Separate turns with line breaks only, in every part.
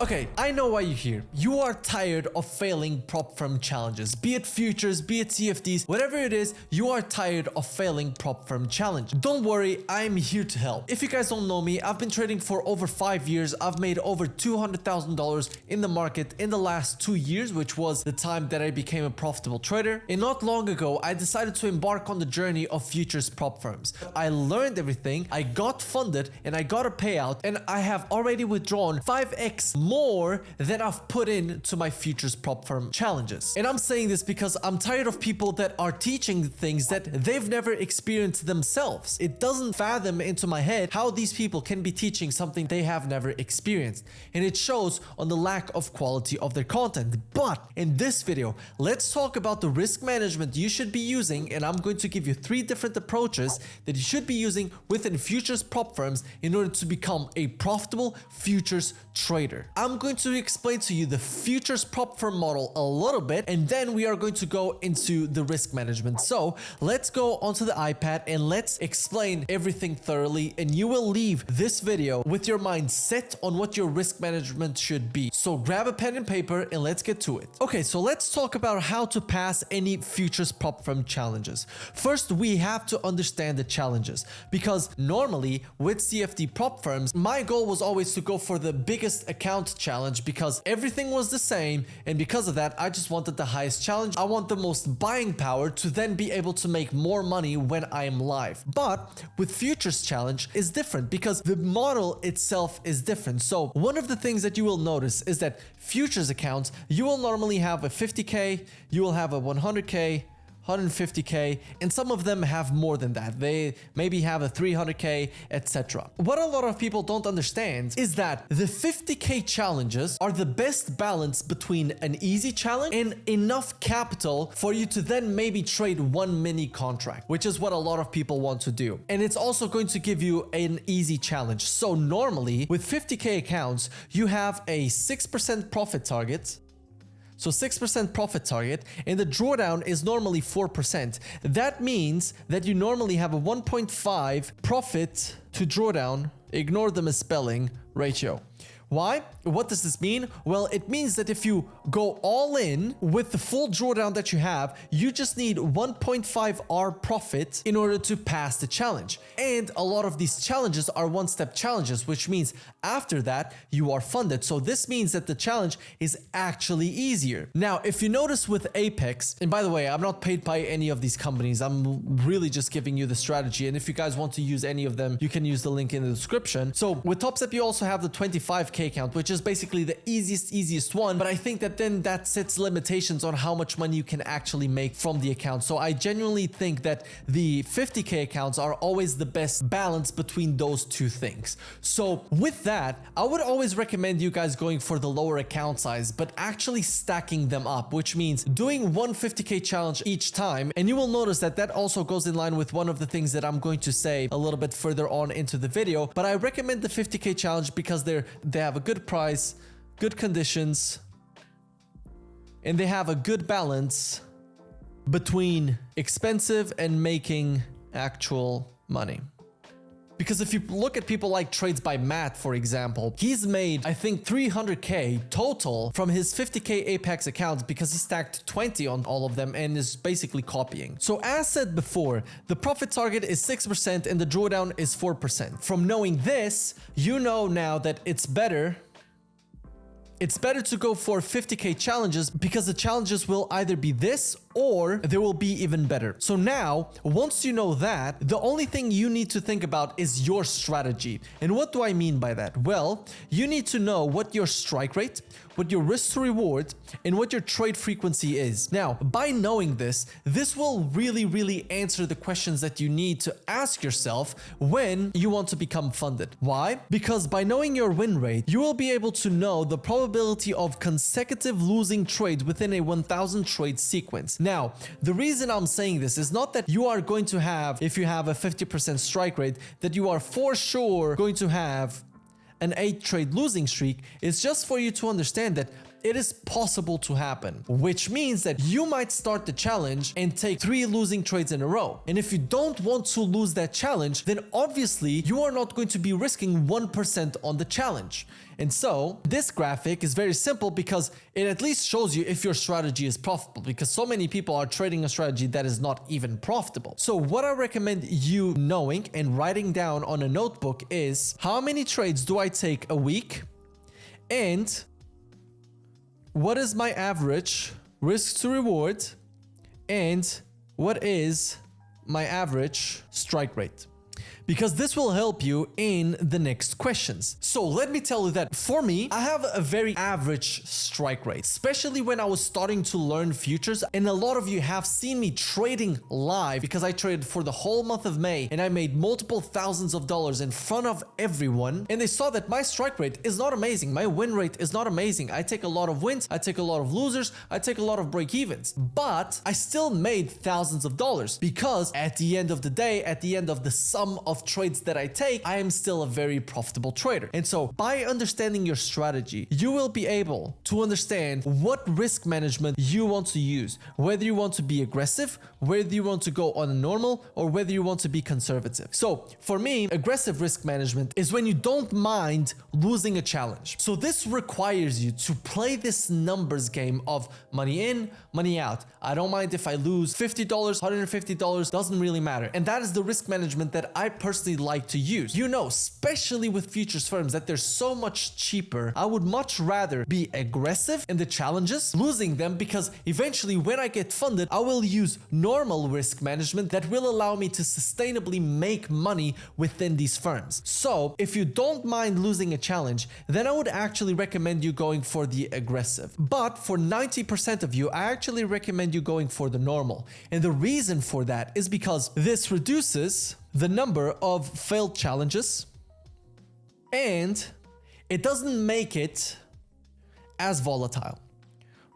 Okay, I know why you're here. You are tired of failing prop firm challenges, be it futures, be it CFDs, whatever it is, you are tired of failing prop firm challenge. Don't worry, I'm here to help. If you guys don't know me, I've been trading for over 5 years. I've made over $200,000 in the market in the last 2 years, which was the time that I became a profitable trader. And not long ago, I decided to embark on the journey of futures prop firms. I learned everything, I got funded, and I got a payout, and I have already withdrawn 5x more than I've put into my futures prop firm challenges. And I'm saying this because I'm tired of people that are teaching things that they've never experienced themselves. It doesn't fathom into my head how these people can be teaching something they have never experienced. And it shows on the lack of quality of their content. But in this video, let's talk about the risk management you should be using, and I'm going to give you 3 different approaches that you should be using within futures prop firms in order to become a profitable futures trader. I'm going to explain to you the futures prop firm model a little bit, and then we are going to go into the risk management. So let's go onto the iPad and let's explain everything thoroughly, and you will leave this video with your mind set on what your risk management should be. So grab a pen and paper and let's get to it. Okay, so let's talk about how to pass any futures prop firm challenges. First, we have to understand the challenges, because normally with CFD prop firms, my goal was always to go for the biggest account challenge because everything was the same, and because of that I just wanted the highest challenge. I want the most buying power to then be able to make more money when I am live. But with futures challenge is different because the model itself is different. So one of the things that you will notice is that futures accounts, you will normally have a 50k, you will have a 100k, 150k, and some of them have more than that. They maybe have a 300k, etc. What a lot of people don't understand is that the 50k challenges are the best balance between an easy challenge and enough capital for you to then maybe trade one mini contract, which is what a lot of people want to do. And it's also going to give you an easy challenge. So normally with 50k accounts, you have a 6% profit target. So 6% profit target, and the drawdown is normally 4%. That means that you normally have a 1.5 profit to drawdown, ignore the misspelling, ratio. Why? What does this mean? Well, it means that if you go all in with the full drawdown that you have, you just need 1.5 R profit in order to pass the challenge. And a lot of these challenges are one-step challenges, which means after that, you are funded. So this means that the challenge is actually easier. Now, if you notice with Apex, and by the way, I'm not paid by any of these companies. I'm really just giving you the strategy. And if you guys want to use any of them, you can use the link in the description. So with TopStep, you also have the 25k account, which is basically the easiest one, but I think that then that sets limitations on how much money you can actually make from the account. So I genuinely think that the 50k accounts are always the best balance between those two things. So with that, I would always recommend you guys going for the lower account size, but actually stacking them up, which means doing one 50k challenge each time. And you will notice that that also goes in line with one of the things that I'm going to say a little bit further on into the video, but I recommend the 50k challenge because they have a good price, good conditions, and they have a good balance between expensive and making actual money. Because if you look at people like Trades by Matt, for example, he's made, I think, 300k total from his 50k Apex accounts because he stacked 20 on all of them and is basically copying. So as said before, the profit target is 6% and the drawdown is 4%. From knowing this, you know now that it's better to go for 50k challenges because the challenges will either be this or they will be even better. So now, once you know that, the only thing you need to think about is your strategy. And what do I mean by that? Well, you need to know what your strike rate, what your risk to reward, and what your trade frequency is. Now, by knowing this, this will really answer the questions that you need to ask yourself when you want to become funded. Why? Because by knowing your win rate, you will be able to know the probability of consecutive losing trades within a 1000 trade sequence. Now, the reason I'm saying this is not that you are going to have, if you have a 50% strike rate, that you are for sure going to have an 8 trade losing streak. It's just for you to understand that it is possible to happen, which means that you might start the challenge and take 3 losing trades in a row. And if you don't want to lose that challenge, then obviously you are not going to be risking 1% on the challenge. And so this graphic is very simple because it at least shows you if your strategy is profitable, because so many people are trading a strategy that is not even profitable. So what I recommend you knowing and writing down on a notebook is how many trades do I take a week and what is my average risk to reward and what is my average strike rate. Because this will help you in the next questions. So let me tell you that for me, I have a very average strike rate, especially when I was starting to learn futures. And a lot of you have seen me trading live because I traded for the whole month of May and I made multiple thousands of dollars in front of everyone. And they saw that my strike rate is not amazing. My win rate is not amazing. I take a lot of wins. I take a lot of losers. I take a lot of break evens, but I still made thousands of dollars because at the end of the day, at the end of the sum of trades that I take, I am still a very profitable trader. And so by understanding your strategy, you will be able to understand what risk management you want to use, whether you want to be aggressive, whether you want to go on a normal, or whether you want to be conservative. So for me, aggressive risk management is when you don't mind losing a challenge. So this requires you to play this numbers game of money in, money out. I don't mind if I lose $50, $150, doesn't really matter. And that is the risk management that I personally like to use. You know, especially with futures firms, that they're so much cheaper. I would much rather be aggressive in the challenges, losing them, because eventually when I get funded, I will use normal risk management that will allow me to sustainably make money within these firms. So if you don't mind losing a challenge, then I would actually recommend you going for the aggressive. But for 90% of you, I actually recommend you going for the normal. And the reason for that is because this reduces the number of failed challenges and it doesn't make it as volatile,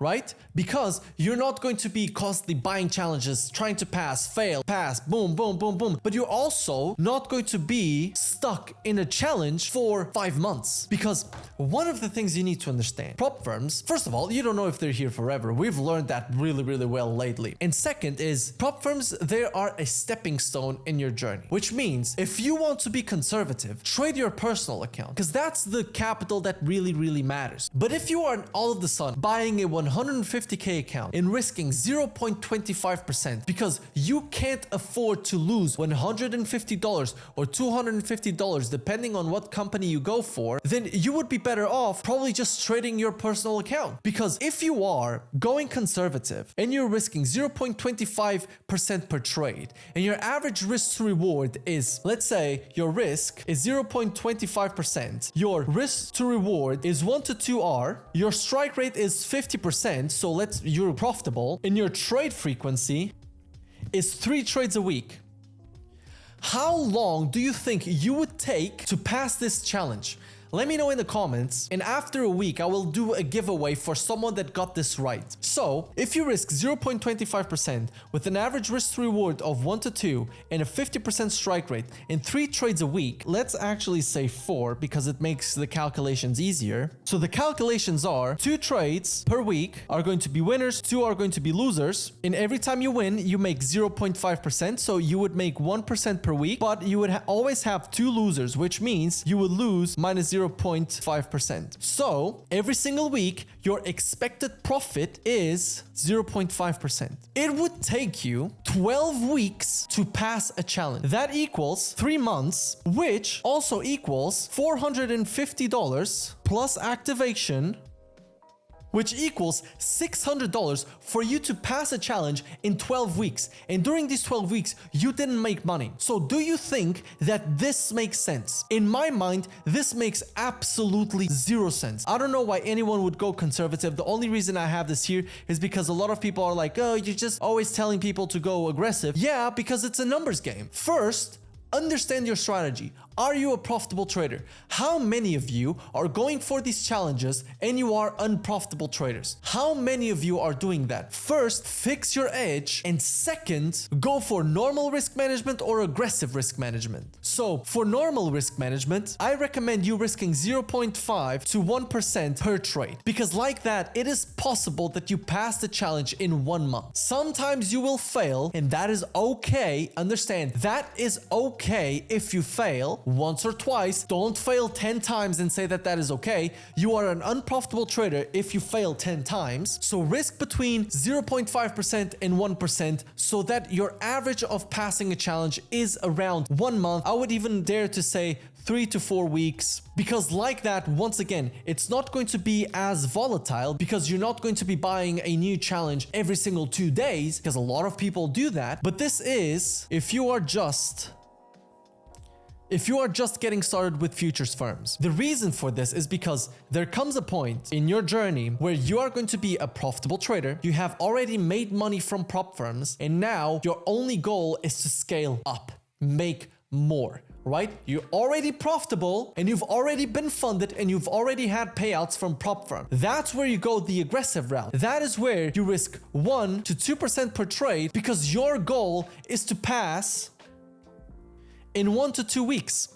right? Because you're not going to be constantly buying challenges, trying to pass, fail, pass, boom, boom, boom, boom. But you're also not going to be stuck in a challenge for 5 months. Because one of the things you need to understand, prop firms, first of all, you don't know if they're here forever. We've learned that really, really well lately. And second is prop firms, they are a stepping stone in your journey, which means if you want to be conservative, trade your personal account, because that's the capital that really, really matters. But if you are all of a sudden buying a 150K account and risking 0.25% because you can't afford to lose $150 or $250 depending on what company you go for, then you would be better off probably just trading your personal account. Because if you are going conservative and you're risking 0.25% per trade and your average risk to reward is, let's say your risk is 0.25%, your risk to reward is 1 to 2R, your strike rate is 50%, so you're profitable, and your trade frequency is 3 trades a week. How long do you think you would take to pass this challenge? Let me know in the comments, and after a week I will do a giveaway for someone that got this right. So if you risk 0.25% with an average risk to reward of 1 to 2 and a 50% strike rate in 3 trades a week, let's actually say 4 because it makes the calculations easier. So the calculations are 2 trades per week are going to be winners, 2 are going to be losers, and every time you win you make 0.5%, so you would make 1% per week, but you would always have 2 losers, which means you would lose minus 0.5%. So every single week, your expected profit is 0.5%. It would take you 12 weeks to pass a challenge. That equals 3 months, which also equals $450 plus activation, which equals $600 for you to pass a challenge in 12 weeks. And during these 12 weeks, you didn't make money. So do you think that this makes sense? In my mind, this makes absolutely 0 sense. I don't know why anyone would go conservative. The only reason I have this here is because a lot of people are like, oh, you're just always telling people to go aggressive. Yeah, because it's a numbers game. First, understand your strategy. Are you a profitable trader? How many of you are going for these challenges and you are unprofitable traders? How many of you are doing that? First, fix your edge, and second, go for normal risk management or aggressive risk management. So for normal risk management, I recommend you risking 0.5 to 1% per trade, because like that, it is possible that you pass the challenge in 1 month. Sometimes you will fail, and that is okay. Understand, that is okay if you fail once or twice. Don't fail 10 times and say that that is okay. You are an unprofitable trader if you fail 10 times. So risk between 0.5% and 1% so that your average of passing a challenge is around 1 month. I would even dare to say 3 to 4 weeks, because like that, once again, it's not going to be as volatile because you're not going to be buying a new challenge every single 2 days, because a lot of people do that. But this is if you are just getting started with futures firms. The reason for this is because there comes a point in your journey where you are going to be a profitable trader. You have already made money from prop firms, and now your only goal is to scale up, make more, right? You're already profitable and you've already been funded and you've already had payouts from prop firm. That's where you go the aggressive route. That is where you risk 1 to 2% per trade, because your goal is to pass in 1 to 2 weeks.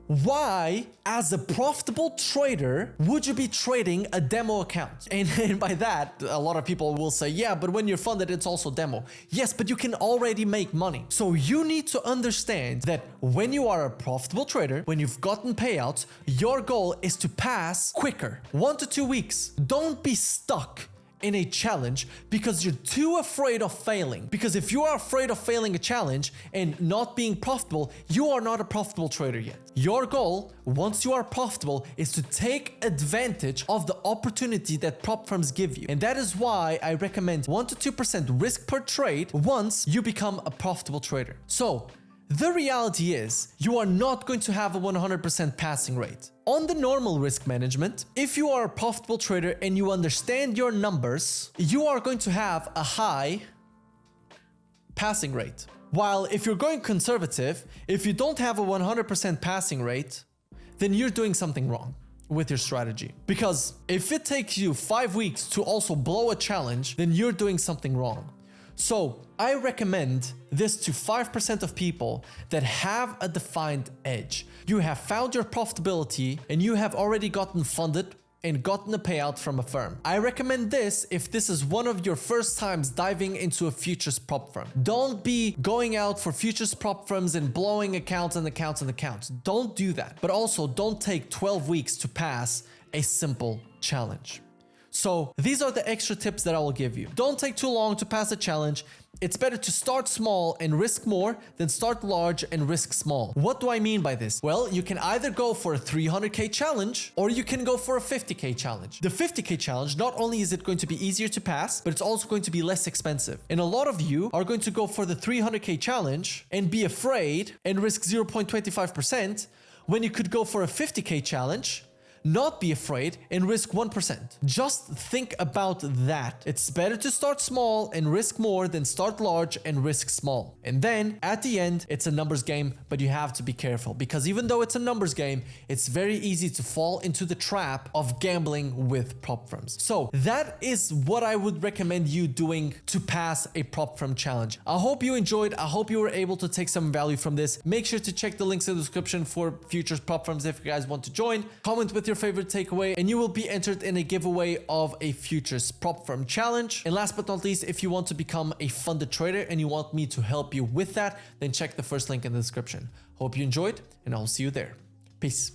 Why, as a profitable trader, would you be trading a demo account? And by that, a lot of people will say, yeah, but when you're funded, it's also demo. Yes, but you can already make money. So you need to understand that when you are a profitable trader, when you've gotten payouts, your goal is to pass quicker, 1 to 2 weeks. Don't be stuck in a challenge because you're too afraid of failing. Because if you are afraid of failing a challenge and not being profitable, you are not a profitable trader yet. Your goal, once you are profitable, is to take advantage of the opportunity that prop firms give you. And that is why I recommend 1 to 2% risk per trade once you become a profitable trader. So the reality is you are not going to have a 100% passing rate. On the normal risk management, if you are a profitable trader and you understand your numbers, you are going to have a high passing rate. While if you're going conservative, if you don't have a 100% passing rate, then you're doing something wrong with your strategy. Because if it takes you 5 weeks to also blow a challenge, then you're doing something wrong. So I recommend this to 5% of people that have a defined edge. You have found your profitability and you have already gotten funded and gotten a payout from a firm. I recommend this if this is one of your first times diving into a futures prop firm. Don't be going out for futures prop firms and blowing accounts and accounts and accounts. Don't do that. But also don't take 12 weeks to pass a simple challenge. So these are the extra tips that I will give you. Don't take too long to pass a challenge. It's better to start small and risk more than start large and risk small. What do I mean by this? Well, you can either go for a 300k challenge or you can go for a 50k challenge. The 50k challenge, not only is it going to be easier to pass, but it's also going to be less expensive. And a lot of you are going to go for the 300k challenge and be afraid and risk 0.25% when you could go for a 50k challenge, not be afraid, and risk 1%. Just think about that. It's better to start small and risk more than start large and risk small. And then at the end, it's a numbers game, but you have to be careful because even though it's a numbers game, it's very easy to fall into the trap of gambling with prop firms. So that is what I would recommend you doing to pass a prop firm challenge. I hope you enjoyed. I hope you were able to take some value from this. Make sure to check the links in the description for futures prop firms if you guys want to join. Comment with your favorite takeaway and you will be entered in a giveaway of a futures prop firm challenge. And last but not least, if you want to become a funded trader and you want me to help you with that, then check the first link in the description. Hope you enjoyed and I'll see you there. Peace.